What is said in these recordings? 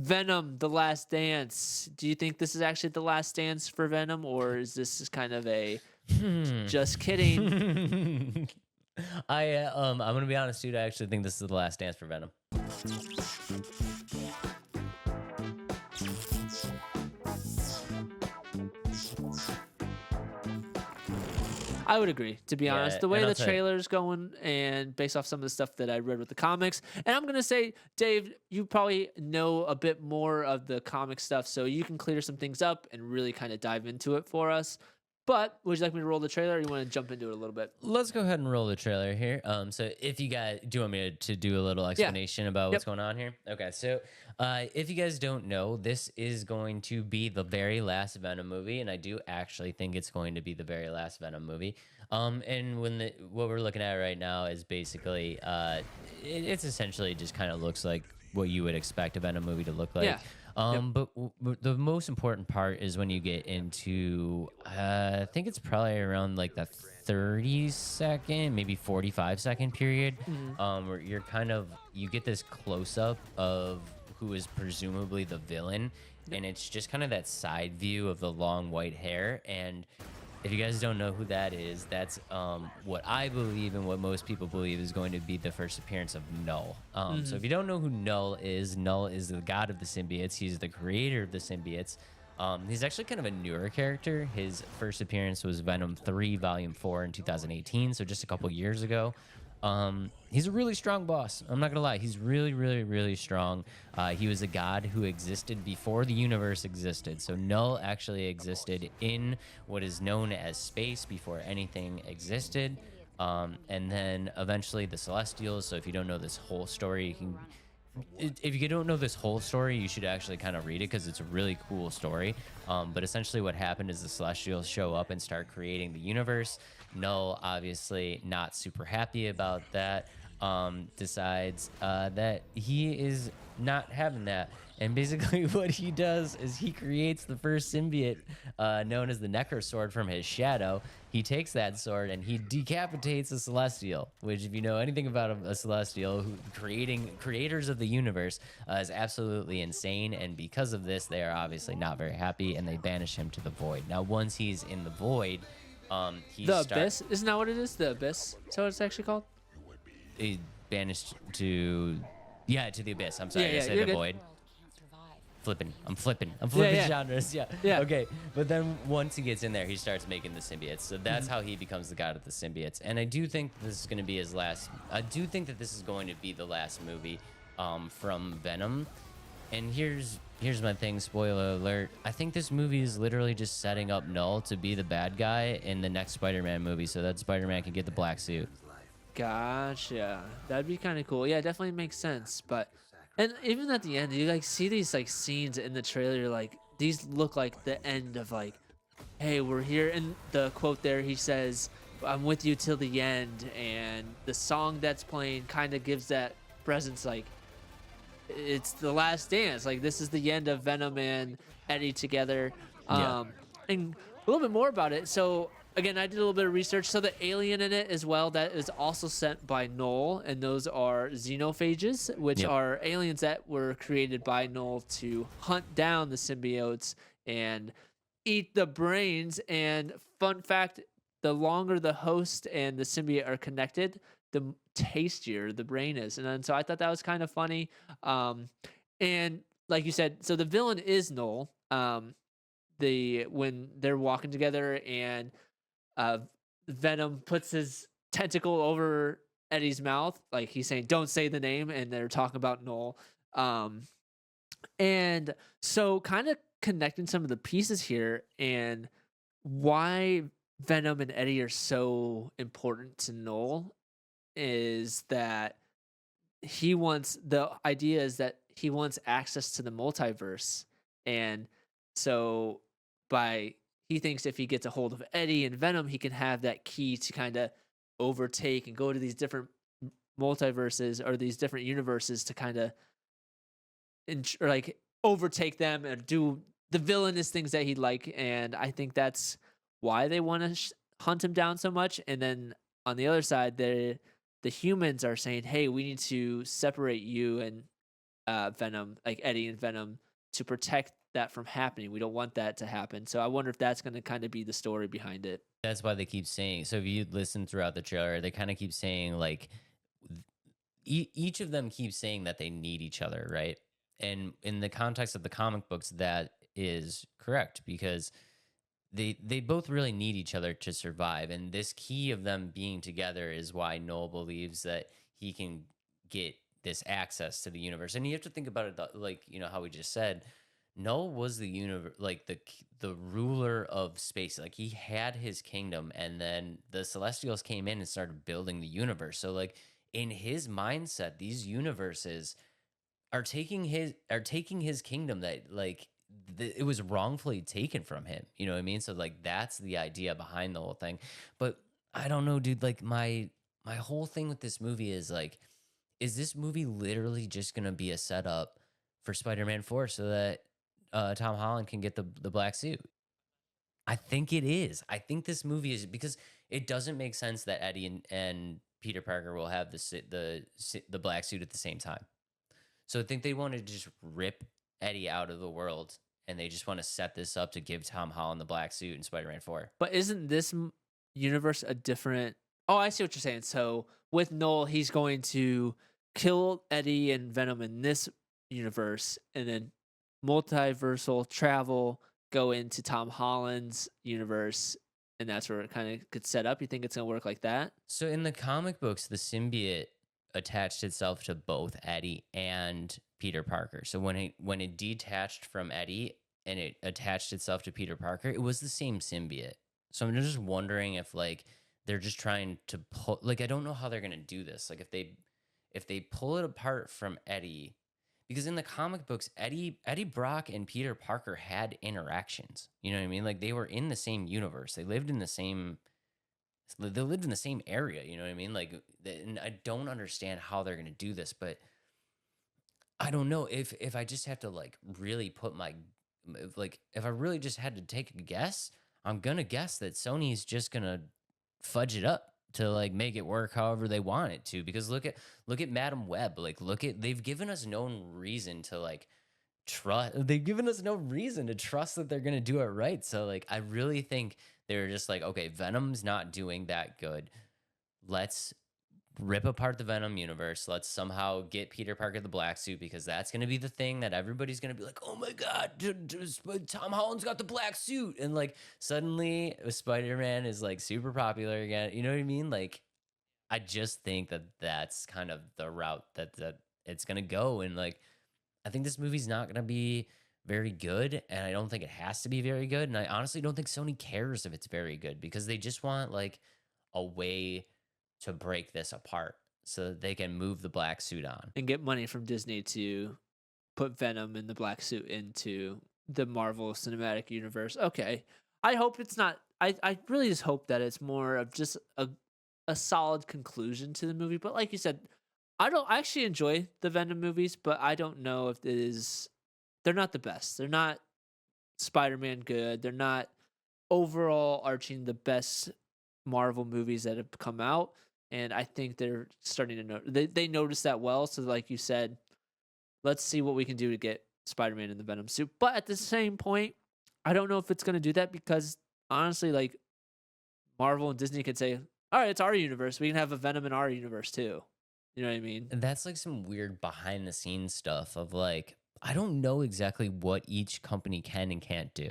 Venom: The Last Dance. Do you think this is actually the last dance for Venom, or is this just kind of a just kidding? I'm gonna be honest, dude. I actually think this is the last dance for Venom. I would agree, to be honest. Yeah, The way and I'll the tell you, trailer's going and based off some of the stuff that I read with the comics. And I'm going to say, Dave, you probably know a bit more of the comic stuff, so you can clear some things up and really kind of dive into it for us. But would you like me to roll the trailer, or you want to jump into it a little bit? let's go ahead and roll the trailer here. So if you guys do, you want me to do a little explanation about what's Yep. going on here? Okay, so if you guys don't know, this is going to be the very last Venom movie, and I do actually think it's going to be the very last Venom movie. And what we're looking at right now is basically, it's essentially just kind of looks like what you would expect a Venom movie to look like. Yeah. Yep. But the most important part is when you get into, I think it's probably around like the 30-second, maybe 45-second period, where you get this close up of who is presumably the villain, and it's just kind of that side view of the long white hair. And if you guys don't know who that is, that's what I believe and what most people believe is going to be the first appearance of Null. So if you don't know who Null is the god of the symbiotes. He's the creator of the symbiotes. He's actually kind of a newer character. His first appearance was Venom 3, Volume 4 in 2018, so just a couple years ago. He's a really strong boss. I'm not gonna lie. He's really, really, really strong. He was a god who existed before the universe existed. So Null actually existed in what is known as space before anything existed. And then eventually the Celestials. So if you don't know this whole story, if you don't know this whole story, you should actually kind of read it because it's a really cool story. But essentially what happened is the Celestials show up and start creating the universe. Null, obviously not super happy about that, decides that he is not having that. And basically what he does is he creates the first symbiote known as the Necro Sword from his shadow. He takes that sword and he decapitates a Celestial, which if you know anything about a Celestial, creators of the universe, is absolutely insane. And because of this, they are obviously not very happy and they banish him to the void. Now, once he's in the void, Abyss? Isn't that what it is? The Abyss? Is that what it's actually called? He banished to the Abyss. I'm sorry, Yeah, I said you're the good. void. I'm flipping Yeah. genres. Yeah. Yeah. Okay. But then once he gets in there, he starts making the symbiotes. So that's how he becomes the god of the symbiotes. And I do think this is going to be his last. I do think that this is going to be the last movie from Venom. And here's my thing. Spoiler alert. I think this movie is literally just setting up Null to be the bad guy in the next Spider-Man movie, so that Spider-Man can get the black suit. Gotcha. That'd be kind of cool. Yeah, it definitely makes sense. But and even at the end, you like see these like scenes in the trailer. Like these look like the end of like, hey, we're here. And the quote there, he says, "I'm with you till the end." And the song that's playing kind of gives that presence. Like it's the last dance. Like this is the end of Venom and Eddie together. Yeah. And a little bit more about it. So again, I did a little bit of research. So the alien in it as well, that is also sent by Null, and those are xenophages, which Yep. are aliens that were created by Null to hunt down the symbiotes and eat the brains. And fun fact, the longer the host and the symbiote are connected, the tastier the brain is. And then so I thought that was kind of funny. And like you said, so the villain is Null. When they're walking together and Venom puts his tentacle over Eddie's mouth, like he's saying, "Don't say the name," and they're talking about Null. And so kind of connecting some of the pieces here and why Venom and Eddie are so important to Null is that the idea is that he wants access to the multiverse. And so he thinks if he gets a hold of Eddie and Venom, he can have that key to kind of overtake and go to these different multiverses or these different universes to kind of like overtake them and do the villainous things that he'd like. And I think that's why they want to hunt him down so much. And then on the other side, the humans are saying, "Hey, we need to separate you and Venom, like Eddie and Venom, to protect that from happening. We don't want that to happen. So I wonder if that's going to kind of be the story behind it. That's why they keep saying. So if you listen throughout the trailer, they kind of keep saying like each of them keeps saying that they need each other, right? And in the context of the comic books, that is correct because they both really need each other to survive. And this key of them being together is why Noel believes that he can get this access to the universe. And you have to think about it like, how we just said, Noel was the universe, like the ruler of space. Like he had his kingdom, and then the Celestials came in and started building the universe. So like in his mindset, these universes are taking his kingdom that like it was wrongfully taken from him. You know what I mean? So like that's the idea behind the whole thing. But I don't know, dude. Like my whole thing with this movie is like, is this movie literally just gonna be a setup for Spider-Man 4 so that Tom Holland can get the black suit? I think it is. I think this movie is because it doesn't make sense that Eddie and Peter Parker will have the black suit at the same time. So I think they want to just rip Eddie out of the world, and they just want to set this up to give Tom Holland the black suit in Spider-Man 4. But isn't this universe a different? Oh, I see what you're saying. So with Noel, he's going to kill Eddie and Venom in this universe, and then multiversal travel go into Tom Holland's universe, and that's where it kind of gets set up. You think it's gonna work like that? So in the comic books, the symbiote attached itself to both Eddie and Peter Parker. So when it detached from Eddie and it attached itself to Peter Parker, it was the same symbiote. So I'm just wondering if like they're just trying to pull, like I don't know how they're gonna do this. Like if they pull it apart from Eddie, because in the comic books, Eddie Brock and Peter Parker had interactions. You know what I mean? Like they were in the same universe. They lived in the same area, you know what I mean? Like, and I don't understand how they're gonna do this, but I don't know if I just have to like really put if I really just had to take a guess, I'm gonna guess that Sony's just gonna fudge it up to like make it work however they want it to. Because look at Madam Web, like they've given us no reason to like trust. They've given us no reason to trust that they're gonna do it right. So like I really think they're just like, okay, Venom's not doing that good. Let's rip apart the Venom universe. Let's somehow get Peter Parker the black suit because that's going to be the thing that everybody's going to be like, oh my God, Tom Holland's got the black suit. And like suddenly Spider-Man is like super popular again. You know what I mean? Like, I just think that that's kind of the route that it's going to go. And like, I think this movie's not going to be very good. And I don't think it has to be very good. And I honestly don't think Sony cares if it's very good because they just want like a way to break this apart so that they can move the black suit on and get money from Disney to put Venom and the black suit into the Marvel Cinematic Universe. Okay. I hope it's not. I really just hope that it's more of just a solid conclusion to the movie. But like you said, I actually enjoy the Venom movies, but I don't know if they're not the best. They're not Spider-Man good. They're not overall arching the best Marvel movies that have come out. And I think they're starting to know they noticed that well. So like you said, let's see what we can do to get Spider-Man in the Venom suit. But at the same point, I don't know if it's going to do that because honestly, like Marvel and Disney could say, all right, it's our universe. We can have a Venom in our universe too. You know what I mean? And that's like some weird behind the scenes stuff of like, I don't know exactly what each company can and can't do.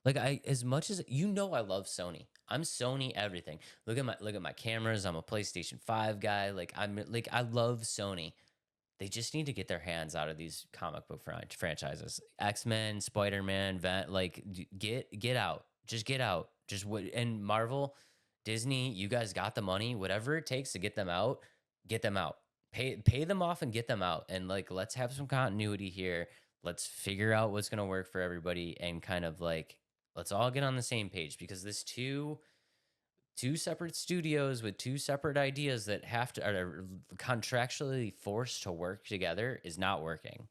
Like as much as I love Sony. I'm Sony everything. Look at my cameras. I'm a PlayStation 5 guy. Like I love Sony. They just need to get their hands out of these comic book franchises. X-Men, Spider-Man, get out. Just get out. And Marvel, Disney, you guys got the money. Whatever it takes to get them out, get them out. Pay them off and get them out. And like let's have some continuity here. Let's figure out what's going to work for everybody and kind of like let's all get on the same page because this two separate studios with two separate ideas that are contractually forced to work together is not working.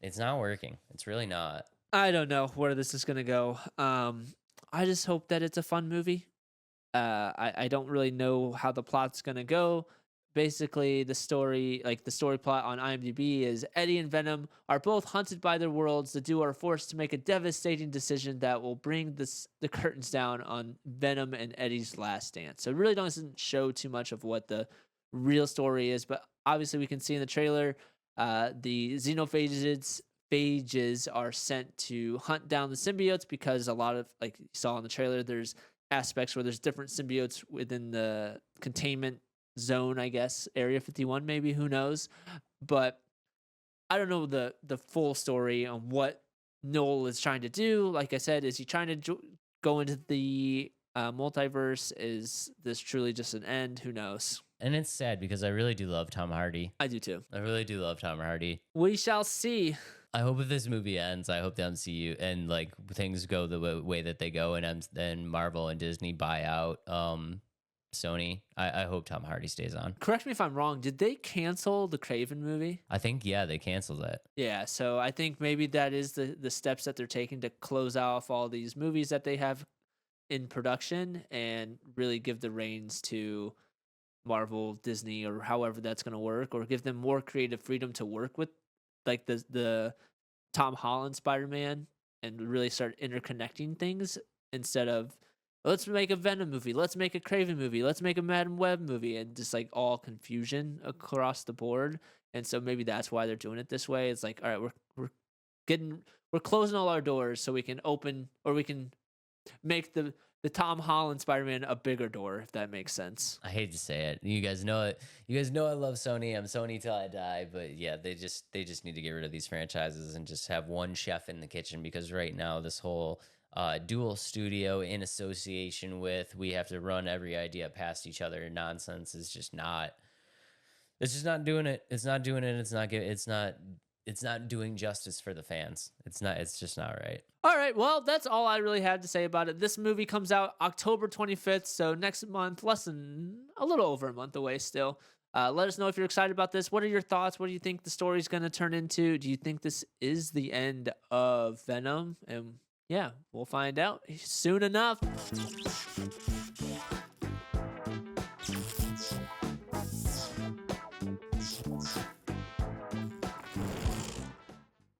It's not working. It's really not. I don't know where this is going to go. I just hope that it's a fun movie. I don't really know how the plot's going to go. basically the story, like the story plot on IMDb is Eddie and Venom are both hunted by their worlds. The duo are forced to make a devastating decision that will bring the curtains down on Venom and Eddie's last dance. So it really doesn't show too much of what the real story is, but obviously we can see in the trailer the phages are sent to hunt down the symbiotes, because a lot of, like you saw in the trailer, there's aspects where there's different symbiotes within the containment zone, I guess, Area 51, maybe, who knows. But I don't know the full story on what Noel is trying to do. Like I said, is he trying to go into the multiverse? Is this truly just an end? Who knows? And it's sad because I really do love Tom Hardy. I do too. I really do love Tom Hardy. We shall see. I hope if this movie ends, I hope the MCU and like things go the way that they go, and then Marvel and Disney buy out Sony. I hope Tom Hardy stays on. Correct me if I'm wrong. Did they cancel the Craven movie? I think, yeah, they canceled it. Yeah, so I think maybe that is the steps that they're taking to close off all these movies that they have in production and really give the reins to Marvel, Disney, or however that's going to work, or give them more creative freedom to work with, like the Tom Holland Spider-Man, and really start interconnecting things instead of, let's make a Venom movie, let's make a Craven movie, let's make a Madam Web movie, and just like all confusion across the board. And so maybe that's why they're doing it this way. It's like, all right, we're closing all our doors so we can open, or we can make the Tom Holland Spider-Man a bigger door, if that makes sense. I hate to say it. You guys know it. You guys know I love Sony. I'm Sony till I die. But yeah, they just need to get rid of these franchises and just have one chef in the kitchen, because right now this whole dual studio in association with, we have to run every idea past each other nonsense is just not. It's just not doing it. It's not doing it. It's not doing justice for the fans. It's just not right. All right, well, that's all I really had to say about it. This movie comes out October 25th, so next month, a little over a month away still. Let us know if you're excited about this. What are your thoughts? What do you think the story's going to turn into? Do you think this is the end of Venom? And yeah, we'll find out soon enough.